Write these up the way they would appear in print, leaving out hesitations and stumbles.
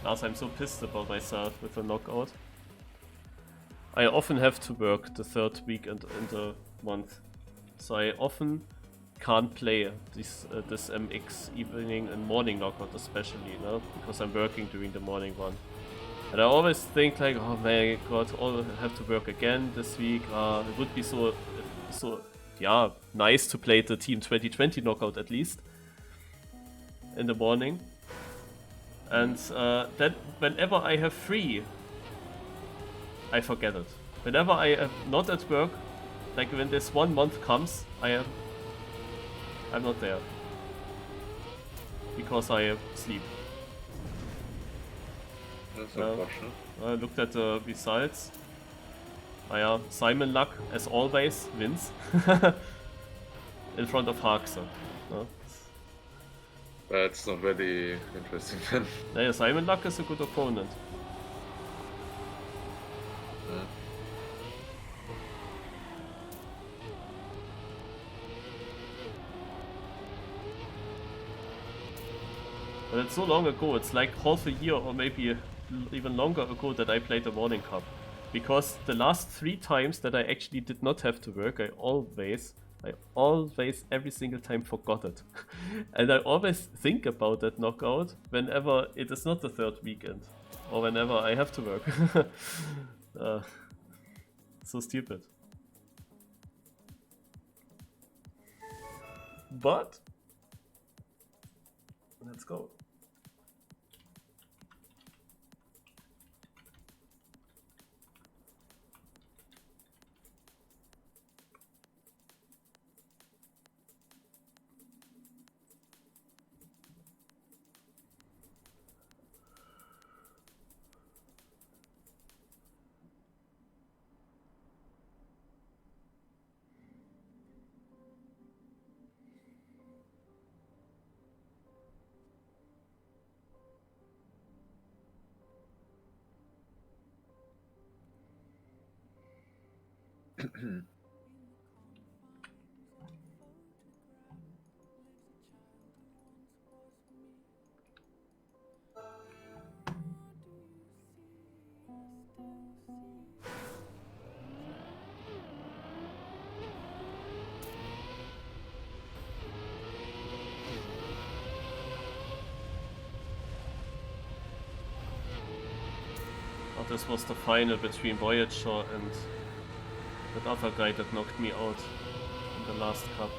Lars, I'm so pissed about myself with the knockout. I often have to work the third weekend in the month, so I often can't play this MX evening and morning knockout especially, because I'm working during the morning one. And I always think like, oh my god, I'll have to work again this week. It would be so yeah, nice to play the TM2020 knockout at least in the morning. And then whenever I have free, I forget it. Whenever I am not at work, like when this 1 month comes, I'm not there. Because I sleep. That's unfortunate. I looked at the results. Yeah, Simon Luck, as always, wins. In front of Harksen. That's not very interesting then. Yeah, Simon Luck is a good opponent. Yeah. But it's so long ago, it's like half a year or maybe even longer ago that I played the Morning Cup. Because the last 3 times that I actually did not have to work, I always every single time forgot it. And I always think about that knockout whenever it is not the third weekend. Or whenever I have to work. So stupid. But let's go. This was the final between Voyager and that other guy that knocked me out in the last cup.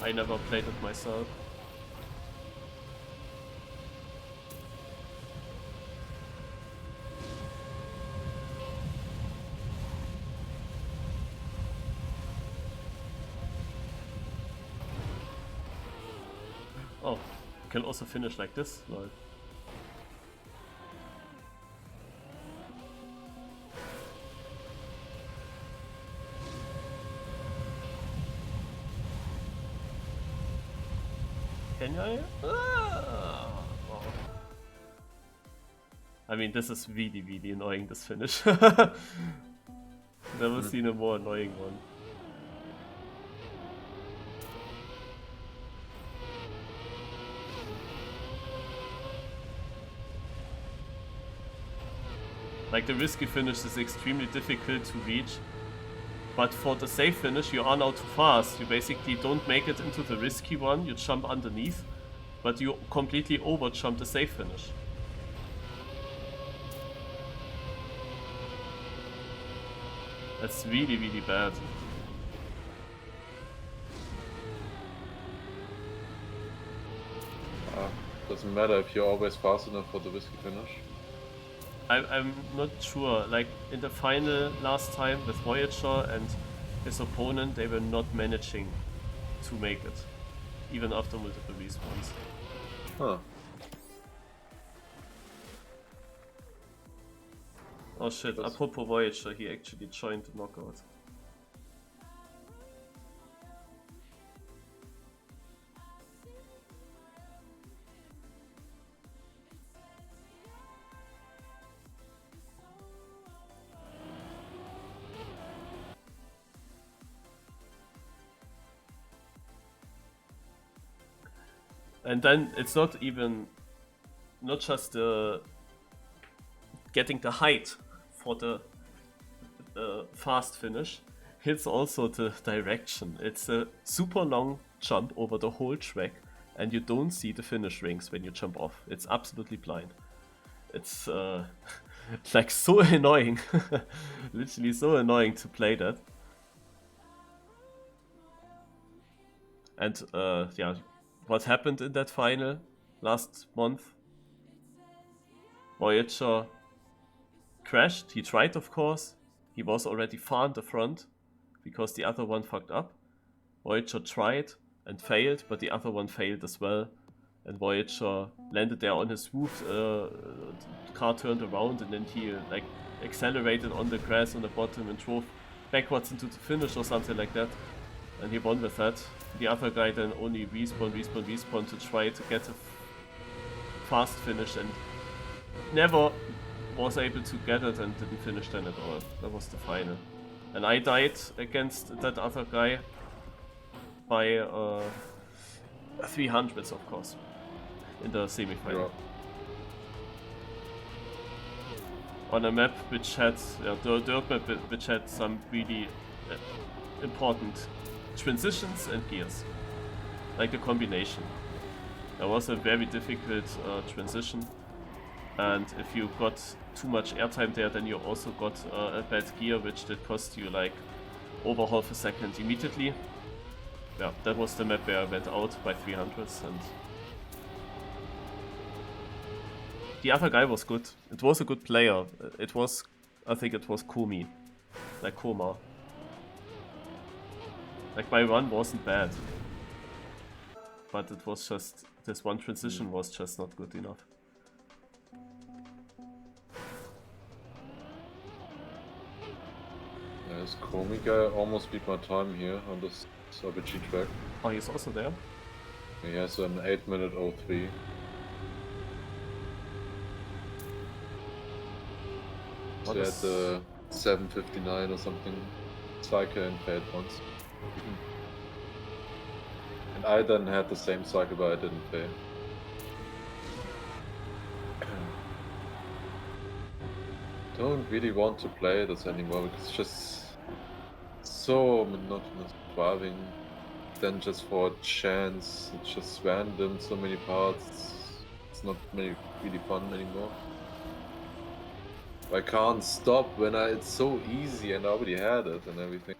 I never played it myself. Oh, can also finish like this? Lol. Can I? Ah! Wow. I mean, this is really, really annoying, this finish. Never seen a more annoying one. Like, the risky finish is extremely difficult to reach, but for the safe finish you are now too fast. You basically don't make it into the risky one, you jump underneath, but you completely over jump the safe finish. That's really, really bad. Doesn't matter if you're always fast enough for the risky finish. I'm not sure. Like in the final last time with Voyager and his opponent, they were not managing to make it, even after multiple respawns. Huh. Oh shit, apropos Voyager, he actually joined the knockout. And then it's not just getting the height for the fast finish, it's also the direction. It's a super long jump over the whole track, and you don't see the finish rings when you jump off. It's absolutely blind. It's like so annoying, literally so annoying to play that. And yeah, what happened in that final last month? Voyager crashed. He tried, of course. He was already far in the front because the other one fucked up. Voyager tried and failed, but the other one failed as well. And Voyager landed there on his roof. The car turned around, and then he like accelerated on the grass on the bottom and drove backwards into the finish or something like that. And he won with that. The other guy then only respawned to try to get a fast finish and never was able to get it and didn't finish then at all. That was the final. And I died against that other guy by 300s, of course, in the semi-final. Yeah. On a map which had, the dirt map which had some really important transitions and gears, like the combination. There was a very difficult transition, and if you got too much airtime there, then you also got a bad gear which did cost you like over half a second immediately. Yeah, that was the map where I went out by 300s, and the other guy was good. It was a good player. It was, I think it was Komi, like Koma. Like my run wasn't bad, but it was just, this one transition was just not good enough. This Komi guy almost beat my time here on this RPG track. Oh, he's also there? He has an 8-minute 03. So he had the 7:59 or something cycle and failed once. And I then had the same cycle, but I didn't fail. Don't really want to play this anymore because it's just so monotonous driving. Then just for a chance, it's just random, so many parts. It's not really fun anymore. I can't stop when it's so easy and I already had it and everything.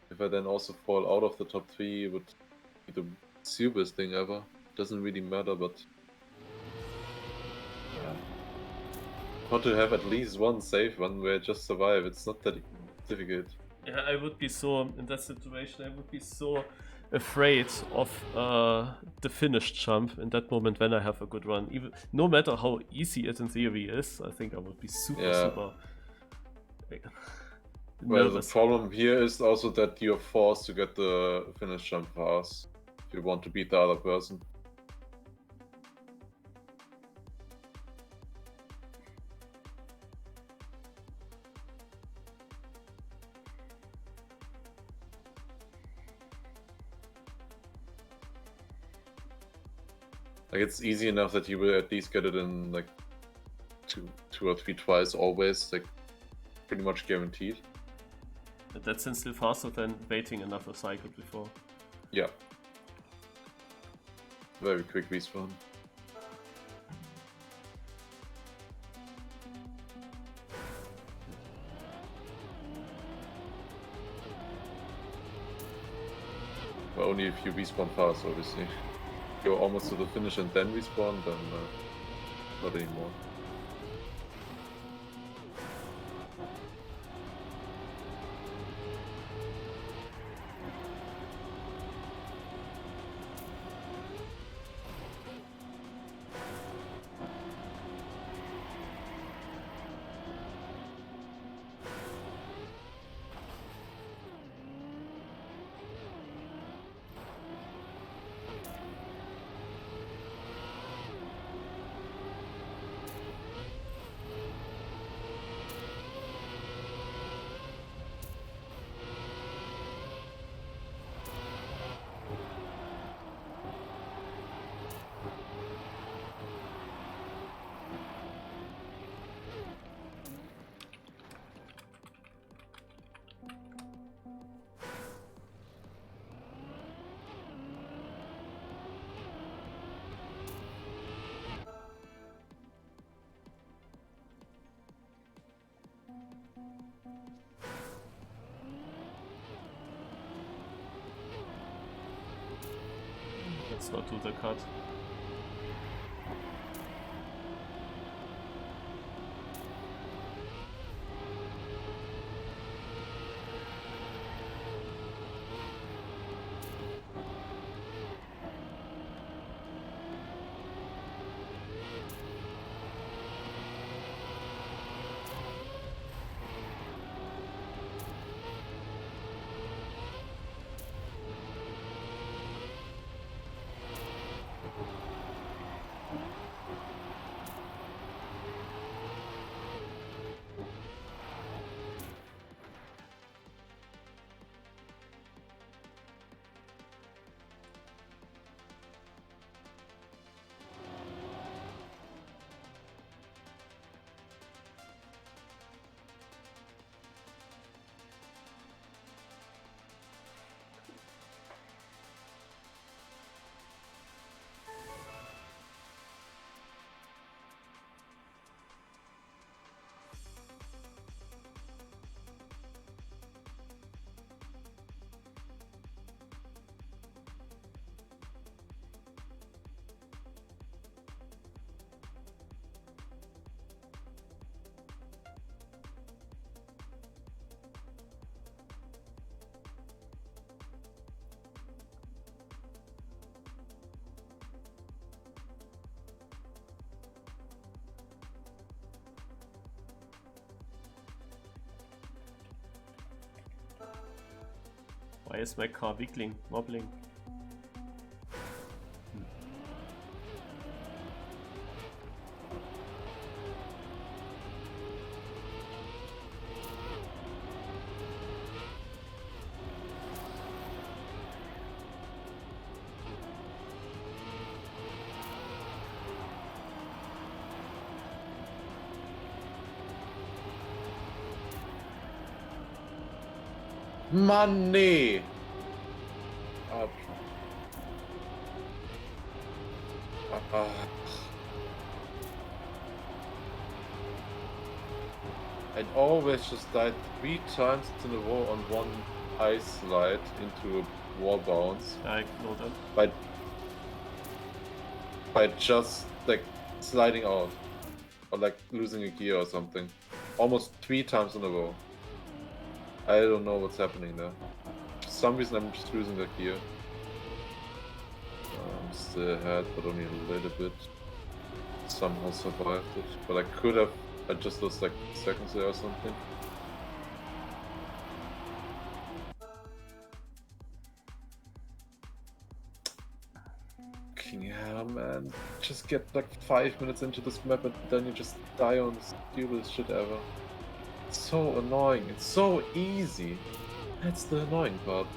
If I then also fall out of the top 3, it would be the stupidest thing ever. Doesn't really matter, but yeah. Got to have at least one safe one where I just survive. It's not that difficult. Yeah, I would be so, in that situation, I would be so afraid of the finish jump in that moment when I have a good run. Even no matter how easy it in theory is, I think I would be super well, the problem here is also that you're forced to get the finish jump fast if you want to beat the other person. Like, it's easy enough that you will at least get it in like two or three tries always, like pretty much guaranteed. But that's then still faster than waiting another cycle before. Yeah. Very quick respawn. Well, only if you respawn fast, obviously. Go almost to the finish and then respawn, then not anymore. let's not do the cut. Why is my car wobbling? Money! Up. I always just died 3 times in a row on one ice slide into a wall bounce. I know that. By just like sliding out. Or like losing a gear or something. Almost 3 times in a row. I don't know what's happening there. For some reason I'm just losing the gear. I'm still ahead, but only a little bit. Somehow survived it. But I could have, I just lost like seconds there or something. Fucking hell, man. Just get like 5 minutes into this map and then you just die on the stupidest shit ever. It's so annoying. It's so easy. That's the annoying part.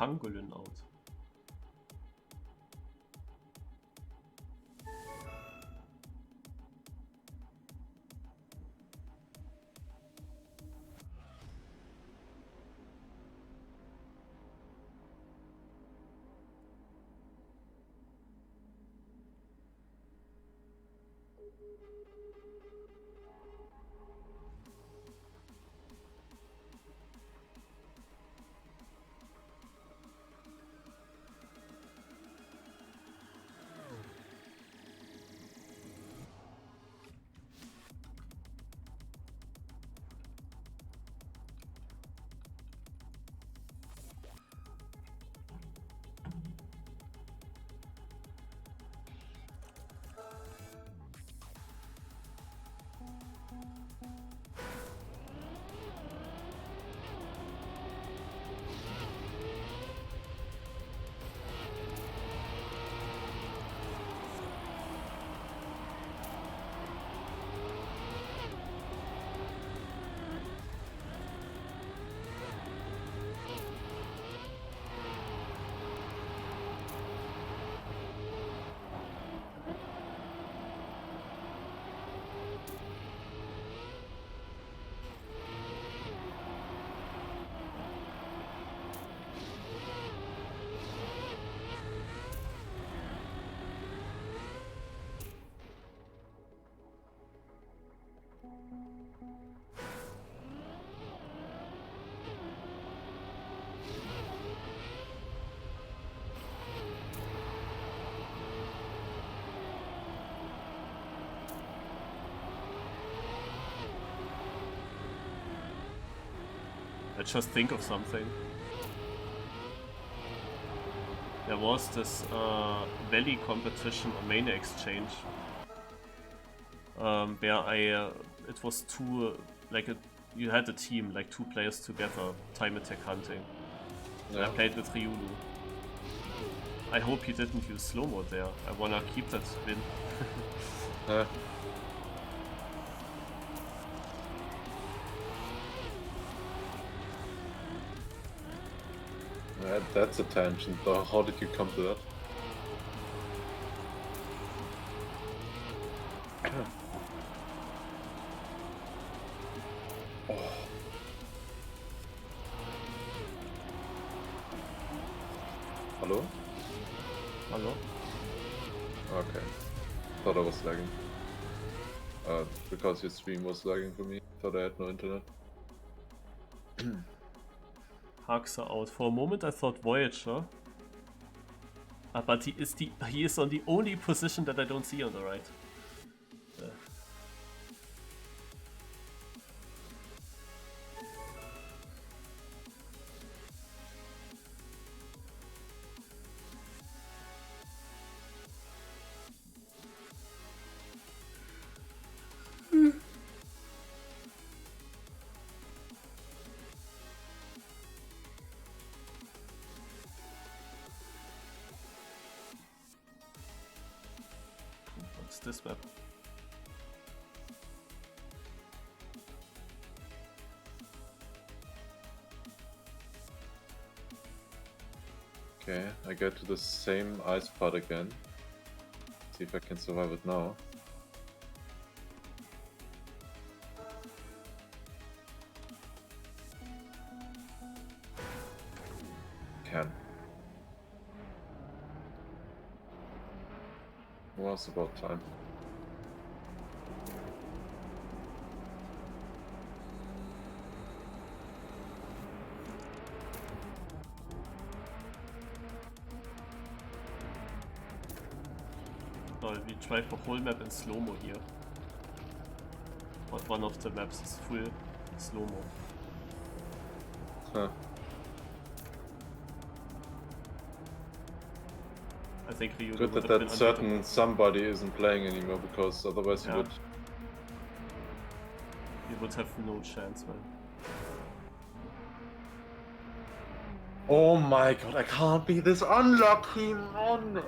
Pangolin out. Let's just think of something. There was this Valley competition on Main Exchange where it was two, you had a team, like 2 players together, TimeAttack hunting. Yeah. I played with Ryulu. I hope he didn't use slow-mo there. I wanna keep that win. Yeah. That's a tangent though. How did you come to that? Oh. Hello? Hello? Okay. Thought I was lagging. Because your stream was lagging for me. Thought I had no internet. Haxa out. For a moment I thought Voyager. But he is on the only position that I don't see on the right. What's this map? Okay, I go to the same ice pod again. See if I can survive it now. Can. Well, it's about time. Well, we try for whole map in slow-mo here. But one of the maps is full slow-mo. Huh. I think Ryuga Good would that have been that certain unbeatable. somebody isn't playing anymore, because otherwise Yeah. he would. He would have no chance, man. Oh my god, I can't be this unlucky, man!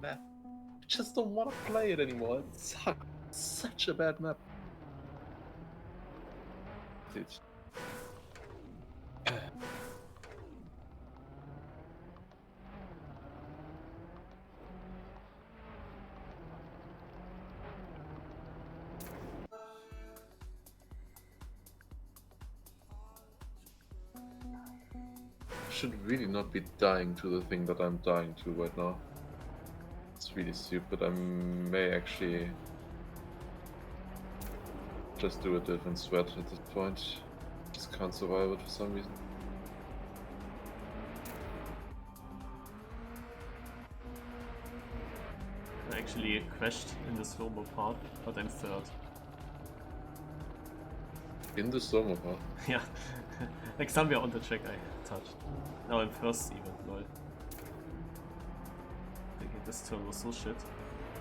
Map. I just don't want to play it anymore. It sucks. Such a bad map. Dude. Should really not be dying to the thing that I'm dying to right now. It's really stupid. I may actually just do a different sweat at this point. Just can't survive it for some reason. I actually crashed in the slow-mo part, but I'm third. In the slow-mo part? Yeah, like somewhere on the track I touched. Now I'm first even, lol. Thinking this turn was so shit.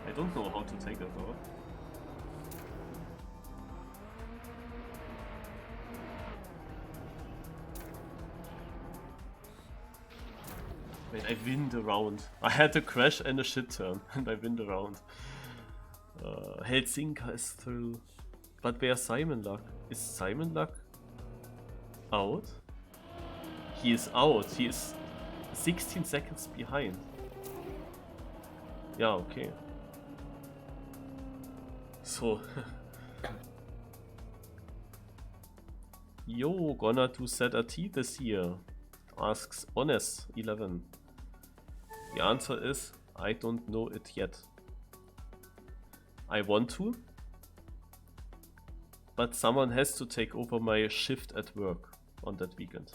I don't know how to take it though. Wait, I win the round. I had a crash and a shit turn, and I win the round. Helsinki is through. But where's Simon Luck? Is Simon Luck out? He is out. He is 16 seconds behind. Yeah, okay. So. Yo, gonna do ZRT this year? Asks Honest11. The answer is, I don't know it yet. I want to, but someone has to take over my shift at work on that weekend.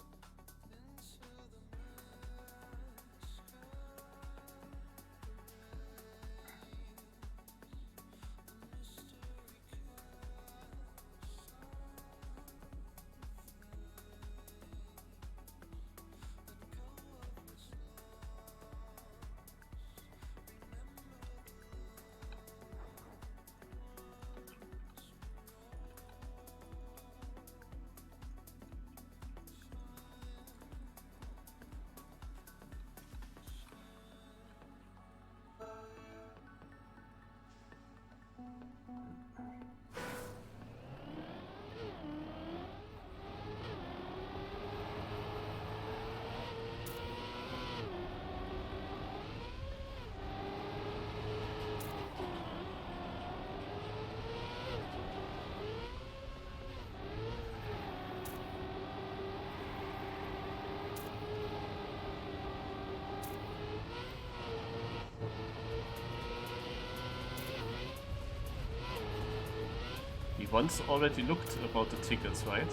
We once already looked about the tickets, right?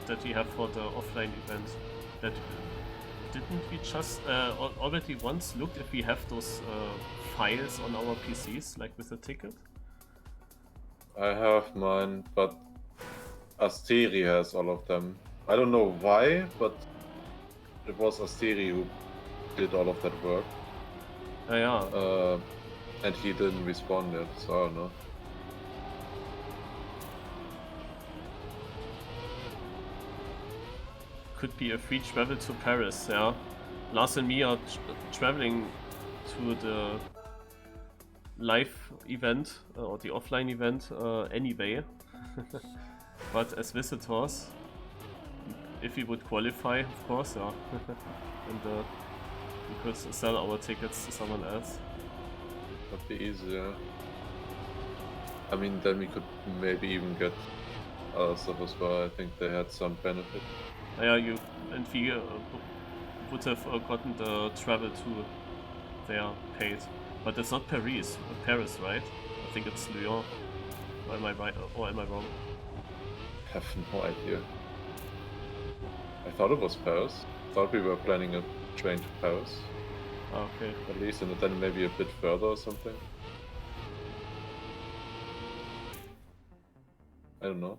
That we have for the offline event. That didn't we just already once looked if we have those files on our PCs, like with the ticket? I have mine, but Asteri has all of them. I don't know why, but it was Asteri who did all of that work. Yeah. And he didn't respond yet, so I don't know. Could be a free travel to Paris, yeah. Lars and me are traveling to the live event or the offline event anyway. But as visitors, if we would qualify, of course, yeah. And we could sell our tickets to someone else. That'd be easier. I mean, then we could maybe even get other stuff as well. I think they had some benefit. Yeah, you and we would have gotten the travel to there paid, but it's not Paris, right? I think it's Lyon. Or am I right? Or am I wrong? I have no idea. I thought it was Paris. I thought we were planning a train to Paris. Ah, okay. At least, and then maybe a bit further or something. I don't know.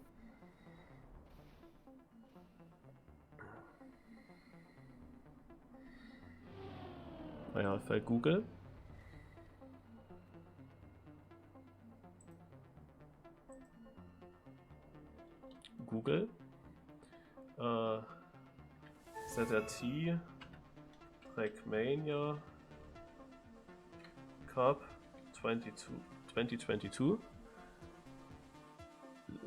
Naja, if I Google. ZRT Trackmania Cup 2022.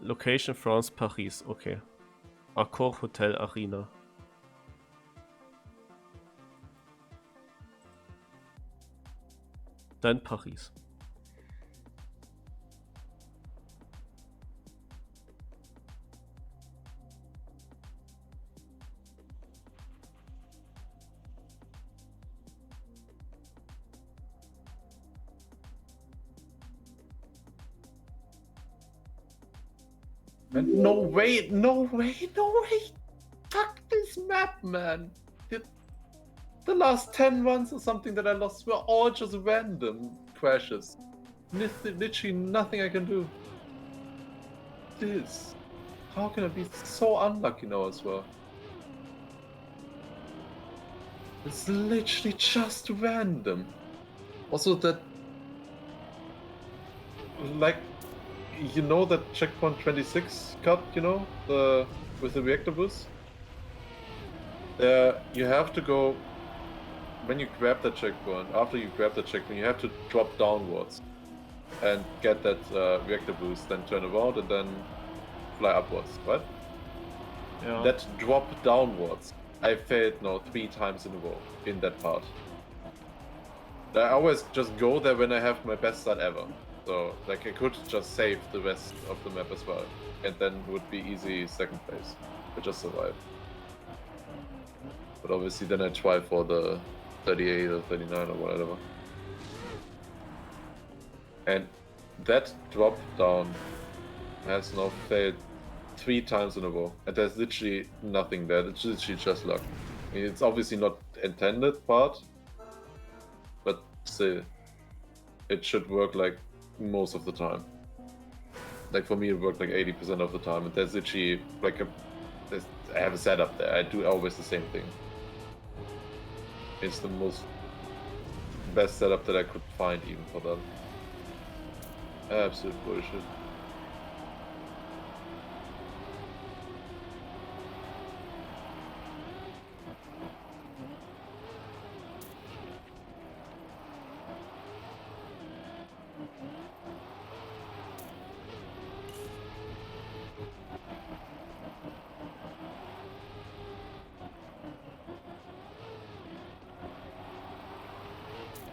Location France, Paris. Okay. Accor Hotel Arena. Dann Paris. No way, no way, no way! Fuck this map, man! The last 10 runs or something that I lost were all just random crashes. Literally nothing I can do. This. How can I be so unlucky now as well? It's literally just random. Also that... Like... You know that checkpoint 26 cut, you know? With the reactor boost? There, you have to go... When you grab that checkpoint, after you grab the checkpoint, you have to drop downwards. And get that reactor boost, then turn around and then fly upwards, right? Yeah. That drop downwards, I failed now 3 times in a row in that part. I always just go there when I have my best start ever. So, like, I could just save the rest of the map as well. And then it would be easy second place. I just survive. But obviously then I try for the 38 or 39 or whatever. And that drop down has now failed 3 times in a row. And there's literally nothing there. It's literally just luck. I mean, it's obviously not intended part, but still, it should work like most of the time. Like for me, it worked like 80% of the time. And there's literally like I have a setup there. I do always the same thing. It's the best setup that I could find even for that. Absolute bullshit.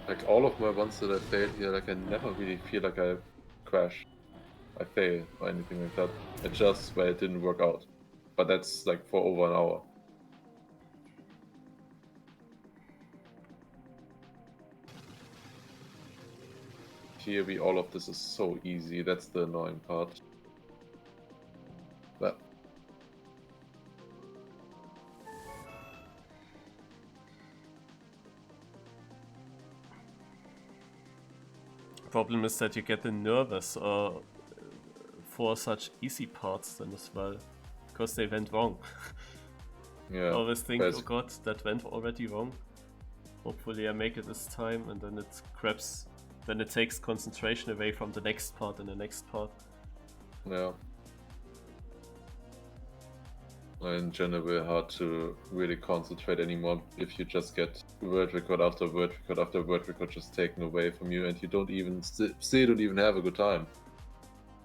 Like all of my ones that I failed here, like I never really feel like I crash, I fail or anything like that. It's just where it didn't work out. But that's like for over an hour. Here all of this is so easy, that's the annoying part. But problem is that you get nervous for such easy parts then as well, because they went wrong. yeah, I always think, oh god, that went already wrong. Hopefully I make it this time, and then it grabs, then it takes concentration away from the next part and the next part. Yeah. In general, hard to really concentrate anymore if you just get word record after word record after word record just taken away from you, and you don't even still don't even have a good time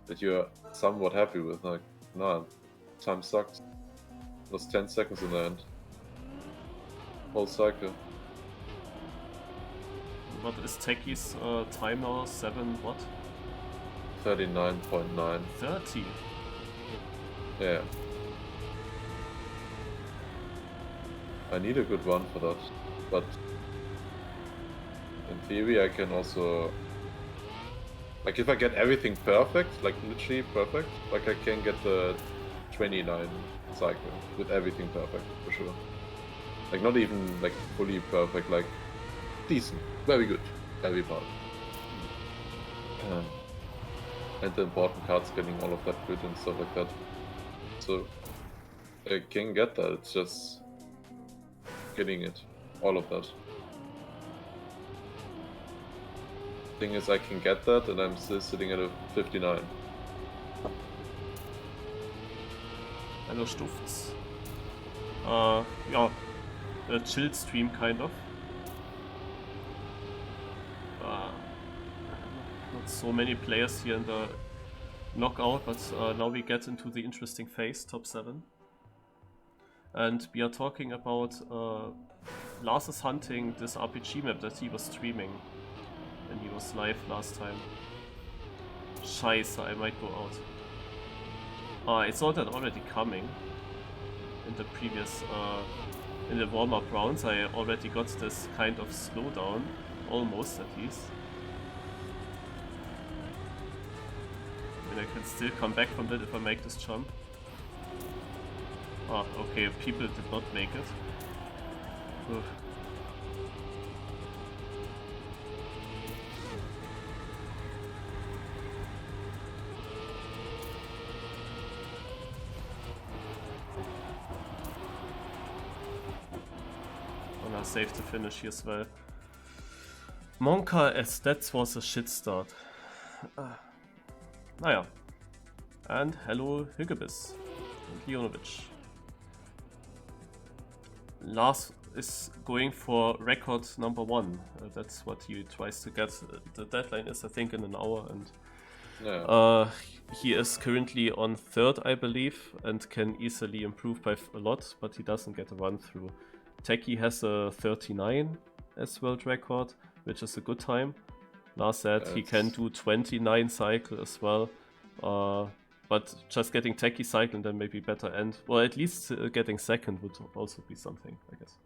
that you're somewhat happy with. Like, nah, time sucks. Lost 10 seconds in the end. Whole cycle. What is Techie's time now? 7 what? 39.9. 30? Yeah. I need a good one for that, but in theory I can also, like if I get everything perfect, like literally perfect, like I can get the 29 cycle with everything perfect, for sure. Like not even like fully perfect, like decent, very good, every part. And the important cards getting all of that good and stuff like that. So I can get that, it's just getting it, all of that. Thing is, I can get that, and I'm still sitting at a 59. Hello Stufts. Yeah, a chill stream kind of. Not so many players here in the knockout, but now we get into the interesting phase, top 7. And we are talking about Lars is hunting this RPG map that he was streaming when he was live last time. Scheiße, I might go out. I saw that already coming in the previous, in the warm-up rounds. I already got this kind of slowdown, almost at least. And I can still come back from that if I make this jump. Ah, okay, people did not make it. Ugh. And I saved the finish here as well. Monka as that was a shit start. Naja. And hello Higgebiss and Leonovic. Lars is going for record number 1. That's what he tries to get. The deadline is, I think, in an hour, and yeah. He is currently on 3rd, I believe, and can easily improve by a lot, but he doesn't get a run through. Techie has a 39 as world record, which is a good time. Lars said he can do 29 cycle as well. But just getting Techie cycle and then maybe better end, or at least getting 2nd would also be something, I guess.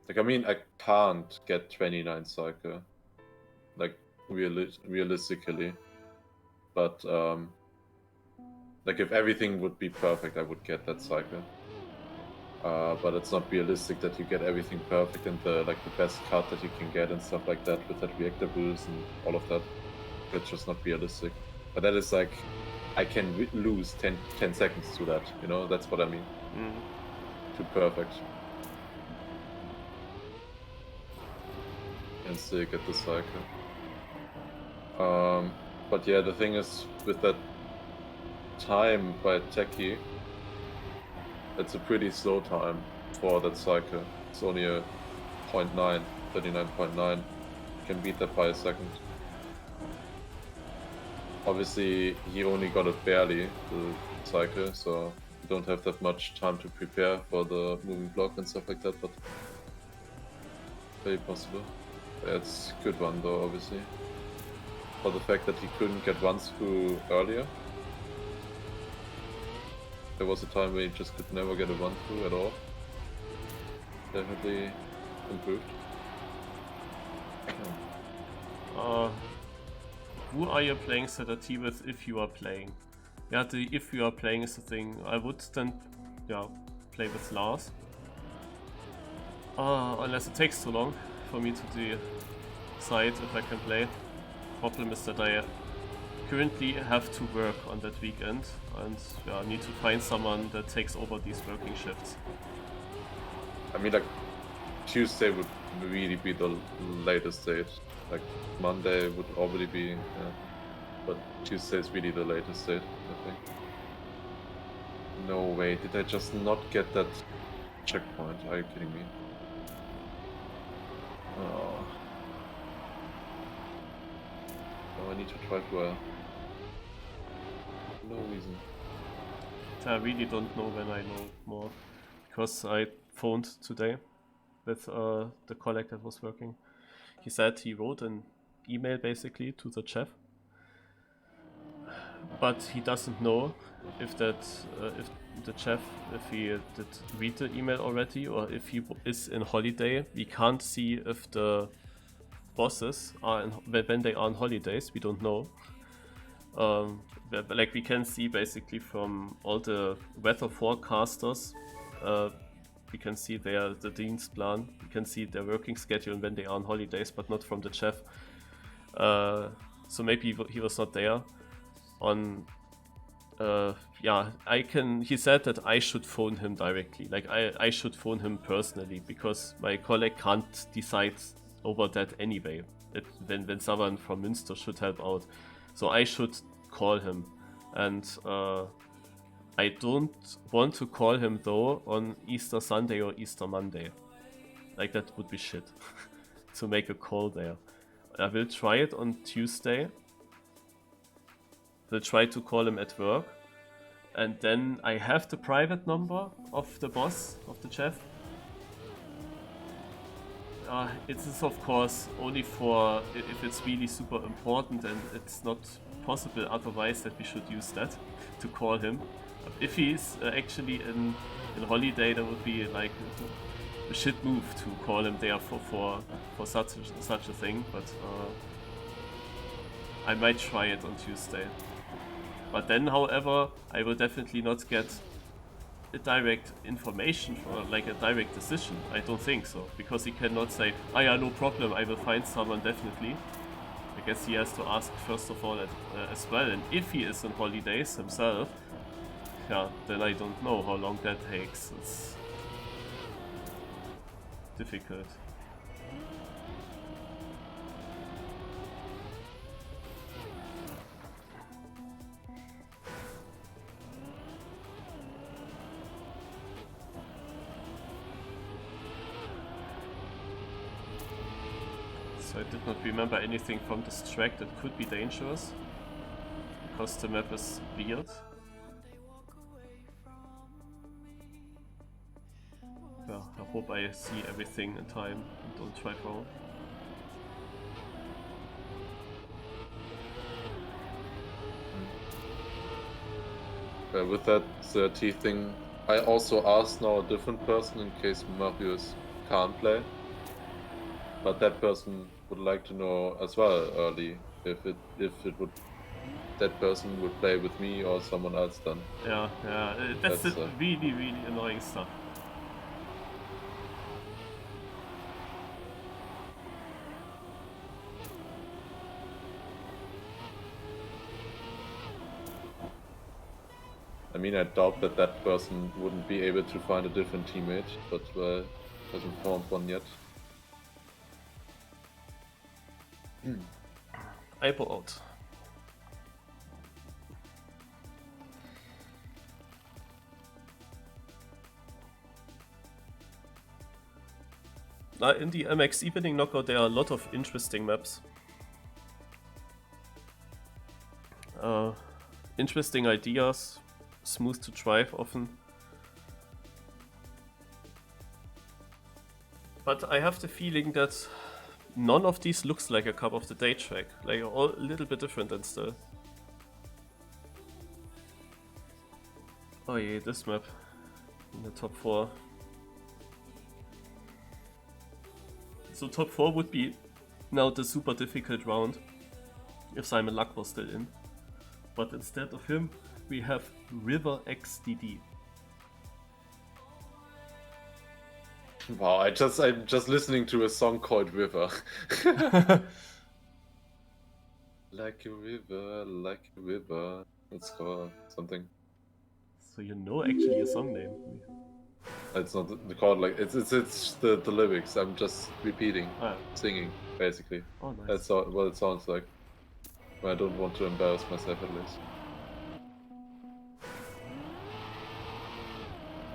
Like, I mean, I can't get 29 cycle, like, realistically. But, like, if everything would be perfect, I would get that cycle. But it's not realistic that you get everything perfect and the best card that you can get and stuff like that with that reactor boost and all of that. It's just not realistic. But that is like, I can lose 10 seconds to that, you know? That's what I mean. To perfect. And still get the cycle. But yeah, the thing is, with that time by Techie, it's a pretty slow time for that cycle. It's only a 0.9, 39.9. Can beat that by a second. Obviously, he only got it barely, the cycle, so you don't have that much time to prepare for the moving block and stuff like that, but very possible. It's a good one though, obviously. For the fact that he couldn't get runs through earlier. There was a time where he just could never get a run through at all. Definitely improved. Who are you playing ZRT with if you are playing? Yeah, the if you are playing is the thing. I would then, yeah, play with Lars. Unless it takes too long for me to decide if I can play. Problem is that I currently have to work on that weekend and yeah, need to find someone that takes over these working shifts. I mean, like, Tuesday would really be the latest date. Like, Monday would already be, but Tuesday is really the latest date, I think. No way, did I just not get that checkpoint? Are you kidding me? Oh, I need to drive well. No reason. I really don't know when I know more, because I phoned today with the colleague that was working. He said he wrote an email basically to the chef, but he doesn't know if that if the chef, if he did read the email already or if he is in holiday. We can't see if the bosses are when they are on holidays. We don't know. Like we can see basically from all the weather forecasters, we can see the Dienstplan. We can see their working schedule when they are on holidays, but not from the chef. So maybe he was not there. Yeah, I can. He said that I should phone him directly. Like I should phone him personally because my colleague can't decide over that anyway. When someone from Münster should help out, so I should call him, and I don't want to call him though on Easter Sunday or Easter Monday. Like that would be shit to make a call there. I will try it on Tuesday. Will try to call him at work, and then I have the private number of the boss, of the chef. It is of course only for if it's really super important and it's not possible otherwise that we should use that to call him. If he's actually in holiday, that would be like a shit move to call him there for such a thing, but I might try it on Tuesday. But then, however, I will definitely not get a direct information for like a direct decision. I don't think so, because he cannot say, "Ah, yeah, no problem, I will find someone definitely." I guess he has to ask first of all as well. And if he is on holidays himself, yeah, then I don't know how long that takes. It's difficult. So I did not remember anything from this track that could be dangerous, because the map is weird. Yeah, I hope I see everything in time and don't drive wrong. With that T thing, I also asked now a different person in case Marius can't play. But that person would like to know as well early if that person would play with me or someone else then. Yeah, that's the really annoying stuff. I mean, I doubt that person wouldn't be able to find a different teammate, but hasn't found one yet. I pull out. In the MX evening knockout there are a lot of interesting maps. Interesting ideas, smooth to drive often. But I have the feeling that none of these looks like a Cup of the Day track. Like all a little bit different and still. Oh yeah, this map in the top 4. So top 4 would be now the super difficult round if Simon Luck was still in. But instead of him, we have River XDD. Wow, I'm just listening to a song called River. Like a river. It's called something. So you know actually a song name. It's not the chord, like it's the lyrics. I'm just repeating, singing basically. Oh nice. That's all, what it sounds like. I don't want to embarrass myself at least.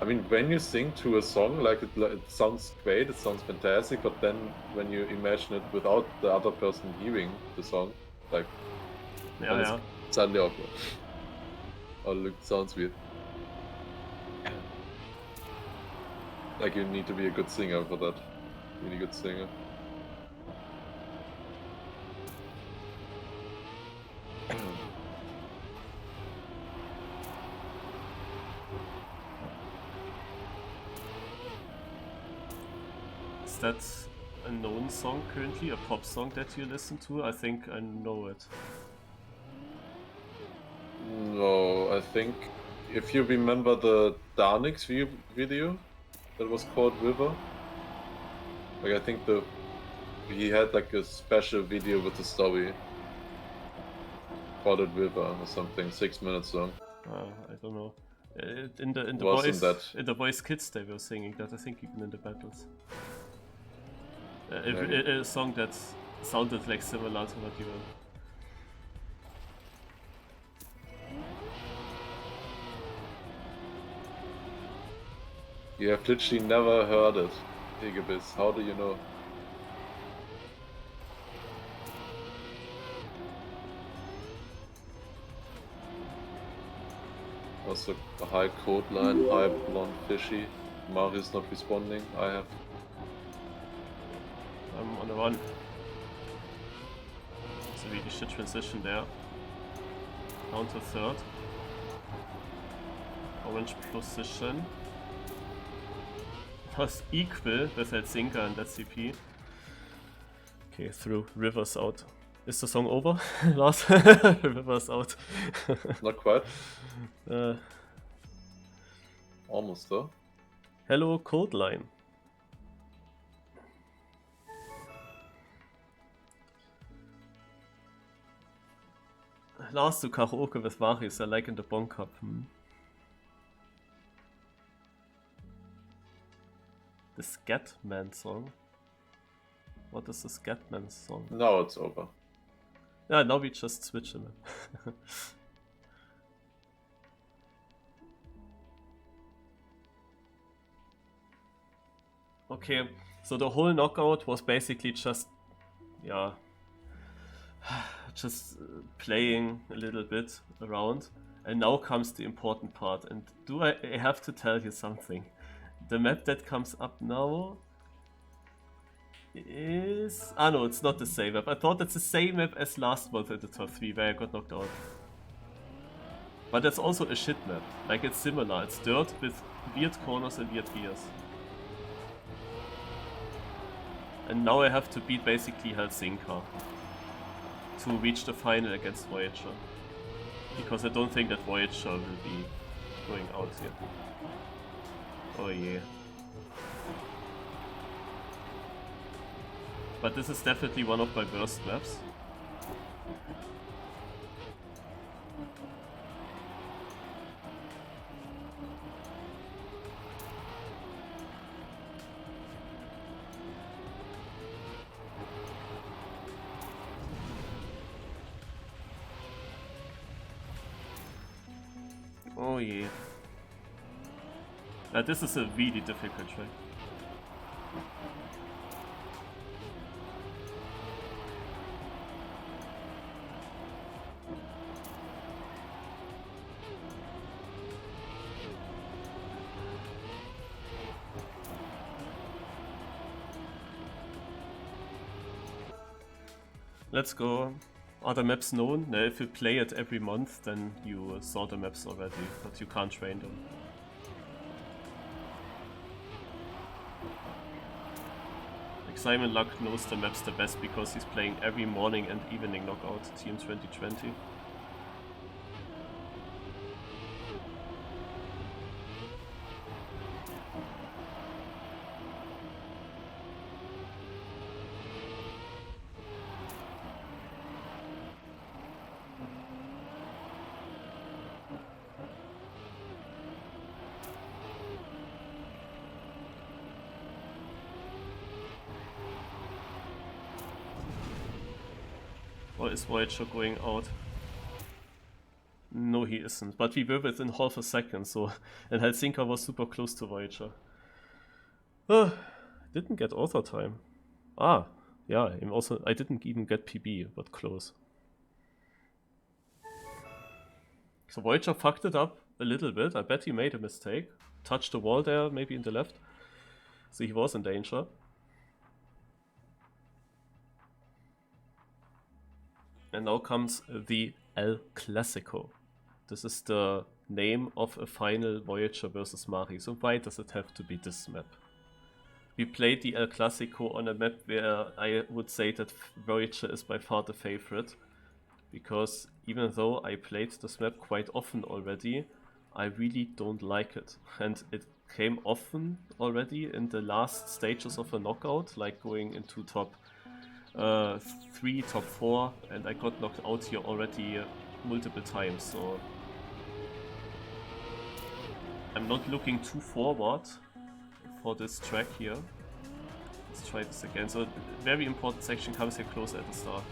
I mean, when you sing to a song, like it sounds great, it sounds fantastic, but then when you imagine it without the other person hearing the song, like Yeah. it's suddenly awkward. Or it sounds weird. Like you need to be a good singer for that. Really good singer. Is that a known song currently? A pop song that you listen to? I think I know it. No, I think if you remember the Darnix video that was called River, like I think he had like a special video with the story called it River or something, 6 minutes long. I don't know. In the Voice Kids they were singing that, I think, even in the battles. A song that sounded like similar to what you were. You have literally never heard it, Higebiss. How do you know? Also a high code line, high blonde fishy. Mario's not responding. I have. I'm on the run. It's a really shit transition there. Down to third. Orange position. Was equal with that Zinker and that CP. Okay, through Rivers out. Is the song over, Lars? Rivers out. Not quite. Almost though. Hello, Code Line. Lars to karaoke with Varis, I like in the Bon Cup. The Scatman song? What is the Scatman song? Now it's over. Yeah, now we just switch him. Okay, so the whole knockout was basically just, yeah, just playing a little bit around. And now comes the important part. And do I have to tell you something? The map that comes up now is... Ah no, it's not the same map. I thought it's the same map as last month in the top 3 where I got knocked out. But that's also a shit map. Like, it's similar. It's dirt with weird corners and weird gears. And now I have to beat basically Helsinki to reach the final against Voyager. Because I don't think that Voyager will be going out here. Oh yeah. But this is definitely one of my worst maps. Oh yeah. Now this is a really difficult track. Let's go. Are the maps known? No, if you play it every month, then you saw the maps already, but you can't train them. Like Simon Luck knows the maps the best because he's playing every morning and evening knockout TM2020. Or is Voyager going out? No, he isn't. But we were within half a second, so... And Helsinki was super close to Voyager. Didn't get author time. Ah, yeah, I didn't even get PB, but close. So Voyager fucked it up a little bit. I bet he made a mistake. Touched the wall there, maybe in the left. So he was in danger. And now comes the El Classico. This is the name of a final Voyager versus Mari. So why does it have to be this map? We played the El Classico on a map where I would say that Voyager is by far the favorite. Because even though I played this map quite often already, I really don't like it. And it came often already in the last stages of a knockout, like going into top 3, top 4, and I got knocked out here already multiple times, so I'm not looking too forward for this track here. Let's try this again. So very important section comes here closer at the start.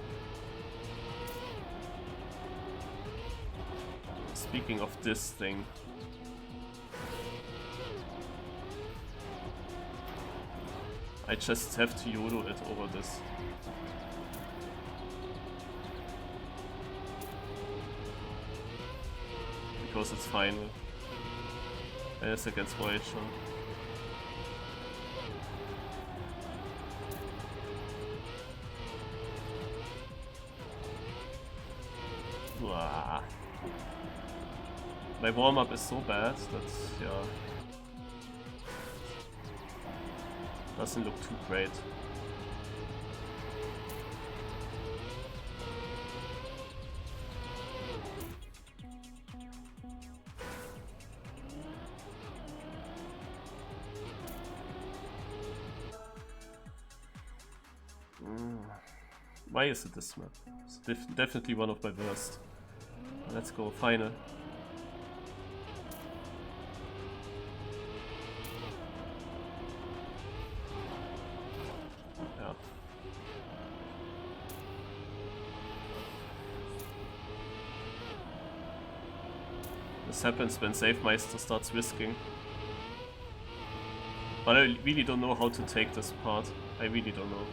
Speaking of this thing, I just have to YOLO it over this. Because it's final. And it's against Voyager. Uah. My warm-up is so bad that, yeah, doesn't look too great. Why is it this map? It's definitely one of my worst. Let's go, final. Yeah. This happens when Savemeister starts whisking. But I really don't know how to take this part. I really don't know.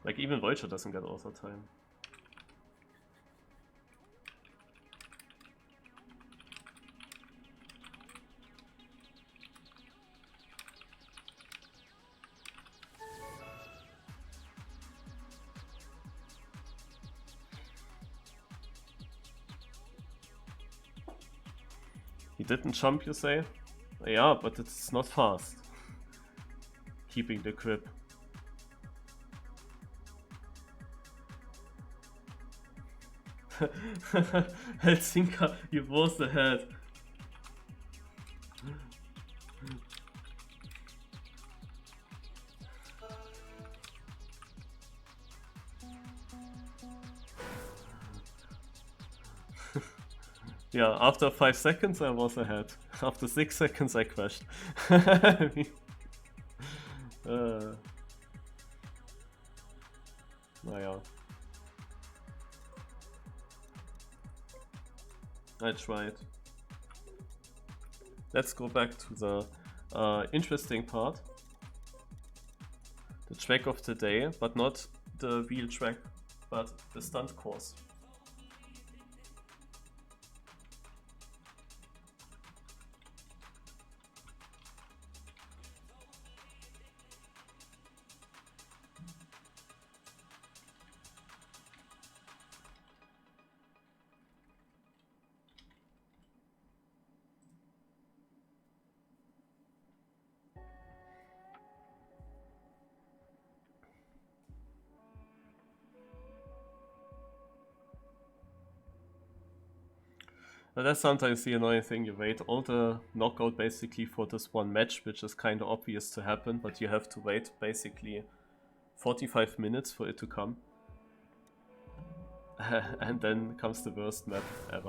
Like, even Voyager doesn't get author time. He didn't jump, you say? Yeah, but it's not fast. Keeping the grip. Helsinki, you was ahead. Yeah, after 5 seconds I was ahead. After 6 seconds I crashed. Naja. I tried. Let's go back to the interesting part. The track of the day, but not the real track, but the stunt course. But that's sometimes the annoying thing, you wait all the knockout basically for this one match, which is kind of obvious to happen, but you have to wait basically 45 minutes for it to come. And then comes the worst map ever.